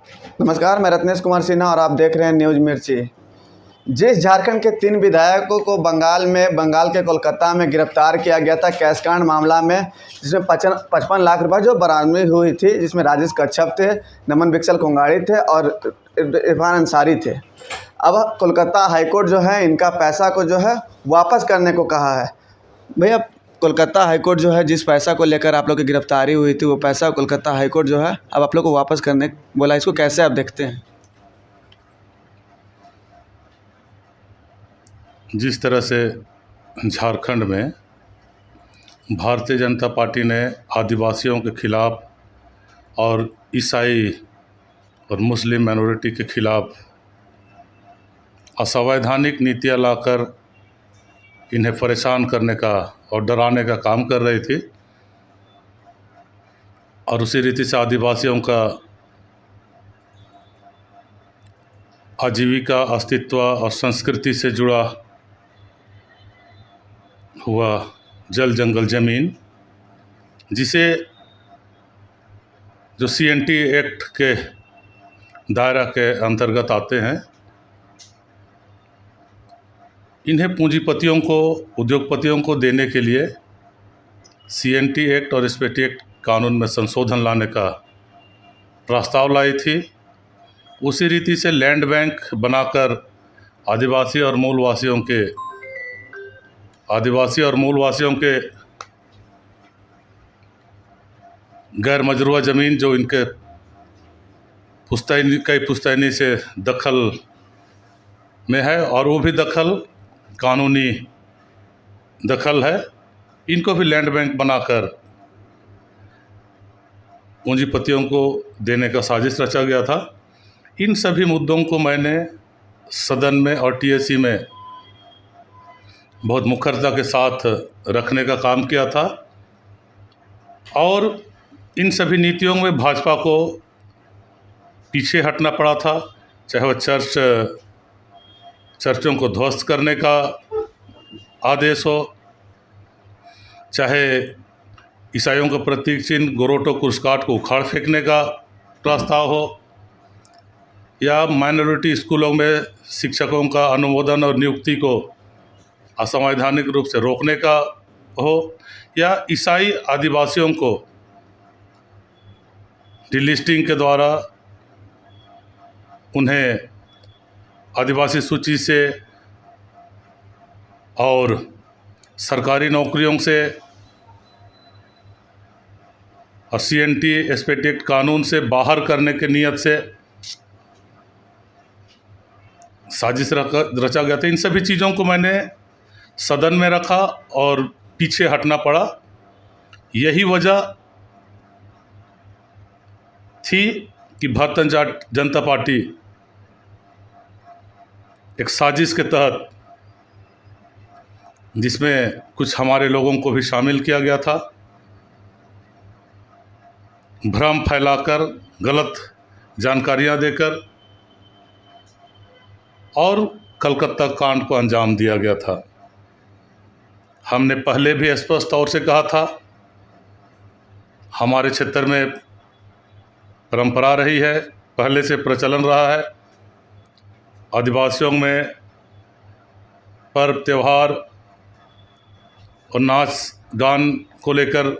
नमस्कार, मैं रत्नेश कुमार सिन्हा और आप देख रहे हैं न्यूज़ मिर्ची। जिस झारखंड के 3 विधायकों को बंगाल के कोलकाता में गिरफ्तार किया गया था कैश कांड मामला में, जिसमें 55 लाख रुपए जो बरामदगी हुई थी, जिसमें राजेश कच्छप थे, नमन बिक्सल कोंगाड़ी थे और इरफान अंसारी थे। अब कोलकाता हाईकोर्ट जो है इनका पैसा को जो है वापस करने को कहा है। भैया, कोलकाता हाईकोर्ट जो है जिस पैसा को लेकर आप लोग की गिरफ्तारी हुई थी, वो पैसा कोलकाता हाईकोर्ट जो है अब आप लोग को वापस करने बोला। इसको कैसे आप देखते हैं? जिस तरह से झारखंड में भारतीय जनता पार्टी ने आदिवासियों के खिलाफ और ईसाई और मुस्लिम माइनॉरिटी के खिलाफ असंवैधानिक नीतियां लाकर इन्हें परेशान करने का और डराने का काम कर रही थी, और उसी रीति से आदिवासियों का आजीविका, अस्तित्व और संस्कृति से जुड़ा हुआ जल जंगल ज़मीन, जिसे जो CNT एक्ट के दायरा के अंतर्गत आते हैं, इन्हें पूंजीपतियों को, उद्योगपतियों को देने के लिए CNT एक्ट और SPT एक्ट कानून में संशोधन लाने का प्रस्ताव लाई थी। उसी रीति से लैंड बैंक बनाकर आदिवासी और मूलवासियों के गैर मजरूआ ज़मीन जो इनके कई पुश्तैनी से दखल में है, और वो भी दखल कानूनी दखल है, इनको भी लैंड बैंक बनाकर पूंजीपतियों को देने का साजिश रचा गया था। इन सभी मुद्दों को मैंने सदन में और TAC में बहुत मुखरता के साथ रखने का काम किया था, और इन सभी नीतियों में भाजपा को पीछे हटना पड़ा था। चाहे वह चर्चों को ध्वस्त करने का आदेश हो, चाहे ईसाइयों का प्रतीक चिन्ह गोरोटो कुर्सकाट को उखाड़ फेंकने का प्रस्ताव हो, या माइनॉरिटी स्कूलों में शिक्षकों का अनुमोदन और नियुक्ति को असंवैधानिक रूप से रोकने का हो, या ईसाई आदिवासियों को डिलिस्टिंग के द्वारा उन्हें आदिवासी सूची से और सरकारी नौकरियों से और CNT SPT एक्ट कानून से बाहर करने के नियत से साजिश रचा गया था। इन सभी चीज़ों को मैंने सदन में रखा और पीछे हटना पड़ा। यही वजह थी कि भारतीय जनता पार्टी एक साजिश के तहत, जिसमें कुछ हमारे लोगों को भी शामिल किया गया था, भ्रम फैलाकर, गलत जानकारियां देकर और कलकत्ता कांड को अंजाम दिया गया था। हमने पहले भी स्पष्ट तौर से कहा था, हमारे क्षेत्र में परंपरा रही है, पहले से प्रचलन रहा है, आदिवासियों में पर्व त्यौहार और नाच गान को लेकर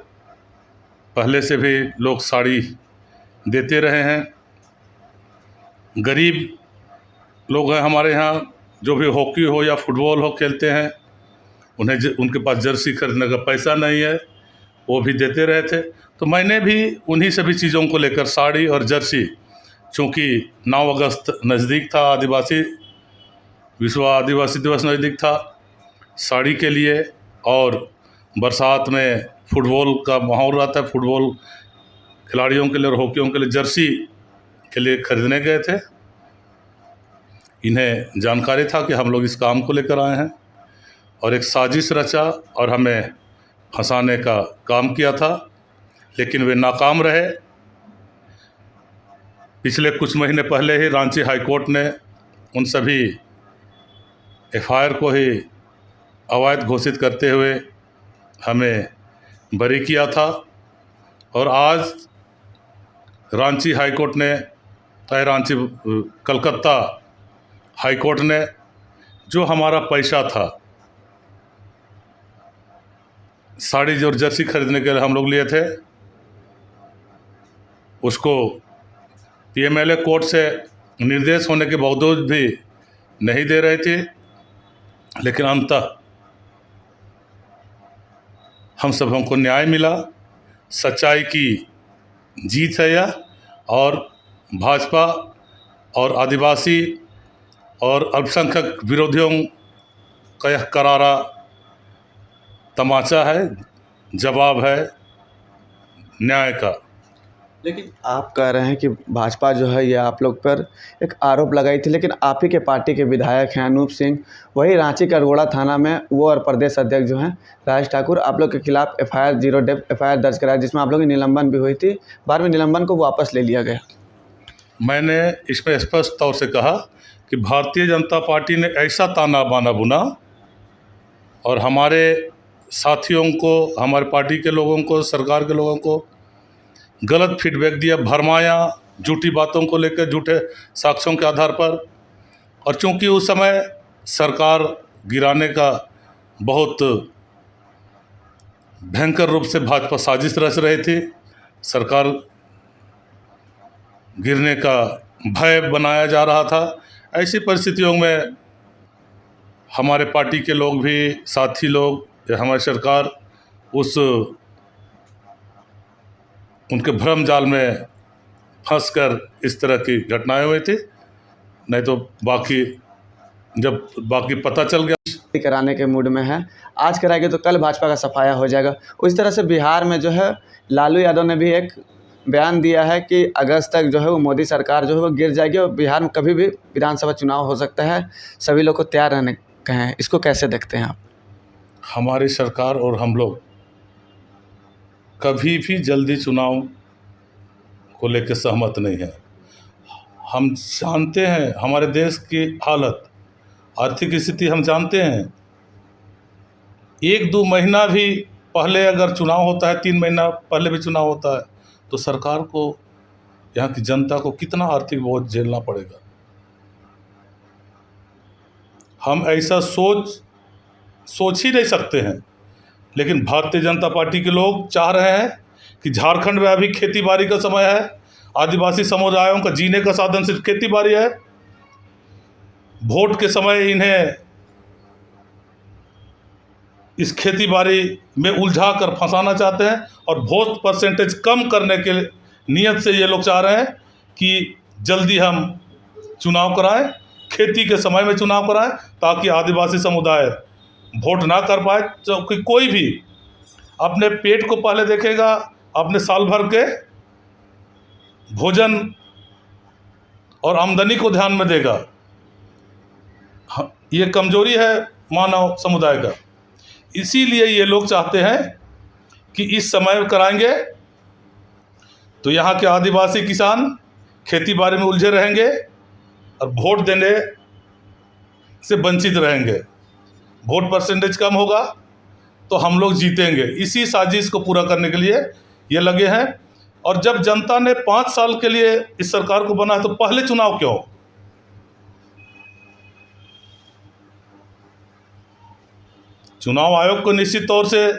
पहले से भी लोग साड़ी देते रहे हैं। गरीब लोग हैं हमारे यहाँ, जो भी हॉकी हो या फुटबॉल हो खेलते हैं, उनके पास जर्सी खरीदने का पैसा नहीं है, वो भी देते रहे थे। तो मैंने भी उन्हीं सभी चीज़ों को लेकर साड़ी और जर्सी, चूँकि 9 अगस्त नज़दीक था, विश्व आदिवासी दिवस नज़दीक था, साड़ी के लिए और बरसात में फुटबॉल का माहौल रहता है, फुटबॉल खिलाड़ियों के लिए और हॉकियों के लिए जर्सी के लिए खरीदने गए थे। इन्हें जानकारी था कि हम लोग इस काम को लेकर आए हैं, और एक साजिश रचा और हमें फंसाने का काम किया था, लेकिन वे नाकाम रहे। पिछले कुछ महीने पहले ही रांची हाईकोर्ट ने उन सभी FIR को ही अवैध घोषित करते हुए हमें बरी किया था, और आज रांची हाईकोर्ट ने रांची कलकत्ता हाई कोर्ट ने जो हमारा पैसा था साड़ी और जर्सी खरीदने के लिए हम लोग लिए थे, उसको पीएमएलए कोर्ट से निर्देश होने के बावजूद भी नहीं दे रहे थे। लेकिन अंततः हम सबों को न्याय मिला। सच्चाई की जीत है यह, और भाजपा और आदिवासी और अल्पसंख्यक विरोधियों का यह करारा तमाचा है, जवाब है न्याय का। लेकिन आप कह रहे हैं कि भाजपा जो है ये आप लोग पर एक आरोप लगाई थी, लेकिन आप ही के पार्टी के विधायक हैं अनूप सिंह, वही रांची करगोड़ा थाना में वो और प्रदेश अध्यक्ष जो हैं राज ठाकुर, आप लोग के खिलाफ एफआईआर दर्ज कराया, जिसमें आप लोग की निलंबन भी हुई थी। बाद में निलंबन को वापस ले लिया गया। मैंने इसमें स्पष्ट तौर से कहा कि भारतीय जनता पार्टी ने ऐसा ताना बाना बुना और हमारे साथियों को, हमारे पार्टी के लोगों को, सरकार के लोगों को गलत फीडबैक दिया, भरमाया झूठी बातों को लेकर, झूठे साक्ष्यों के आधार पर। और चूंकि उस समय सरकार गिराने का बहुत भयंकर रूप से भाजपा साजिश रच रही थी, सरकार गिरने का भय बनाया जा रहा था, ऐसी परिस्थितियों में हमारे पार्टी के लोग भी, साथी लोग या हमारी सरकार उनके भ्रम जाल में फंसकर इस तरह की घटनाएं हुई थी। नहीं तो जब बाकी पता चल गया कराने के मूड में है, आज कराएंगे तो कल भाजपा का सफाया हो जाएगा। उसी तरह से बिहार में जो है लालू यादव ने भी एक बयान दिया है कि अगस्त तक जो है वो मोदी सरकार जो है वो गिर जाएगी और बिहार में कभी भी विधानसभा चुनाव हो सकता है, सभी लोग को तैयार रहने कहे हैं। इसको कैसे देखते हैं आप? हमारी सरकार और हम लोग कभी भी जल्दी चुनाव को लेकर सहमत नहीं है। हम जानते हैं हमारे देश की हालत, आर्थिक स्थिति हम जानते हैं। 1-2 महीना भी पहले अगर चुनाव होता है, 3 महीना पहले भी चुनाव होता है, तो सरकार को, यहाँ की जनता को कितना आर्थिक बोझ झेलना पड़ेगा। हम ऐसा सोच ही नहीं सकते हैं। लेकिन भारतीय जनता पार्टी के लोग चाह रहे हैं कि झारखंड में अभी खेती बाड़ी का समय है, आदिवासी समुदायों का जीने का साधन सिर्फ खेती बाड़ी है। वोट के समय इन्हें इस खेती बाड़ी में उलझा कर फंसाना चाहते हैं और वोट परसेंटेज कम करने के नियत से ये लोग चाह रहे हैं कि जल्दी हम चुनाव कराएं, खेती के समय में चुनाव कराएं, ताकि आदिवासी समुदाय वोट ना कर पाए। क्योंकि कोई भी अपने पेट को पहले देखेगा, अपने साल भर के भोजन और आमदनी को ध्यान में देगा। ये कमजोरी है मानव समुदाय का। इसीलिए ये लोग चाहते हैं कि इस समय कराएंगे तो यहाँ के आदिवासी किसान खेती बाड़ी में उलझे रहेंगे और वोट देने से वंचित रहेंगे। वोट परसेंटेज कम होगा तो हम लोग जीतेंगे। इसी साजिश को पूरा करने के लिए ये लगे हैं। और जब जनता ने 5 साल के लिए इस सरकार को बना है, तो पहले चुनाव क्यों? चुनाव आयोग को निश्चित तौर से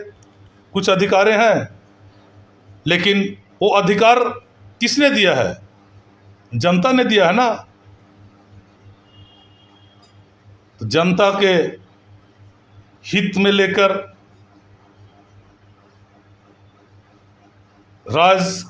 कुछ अधिकार हैं, लेकिन वो अधिकार किसने दिया है? जनता ने दिया है ना। तो जनता के हित में लेकर राज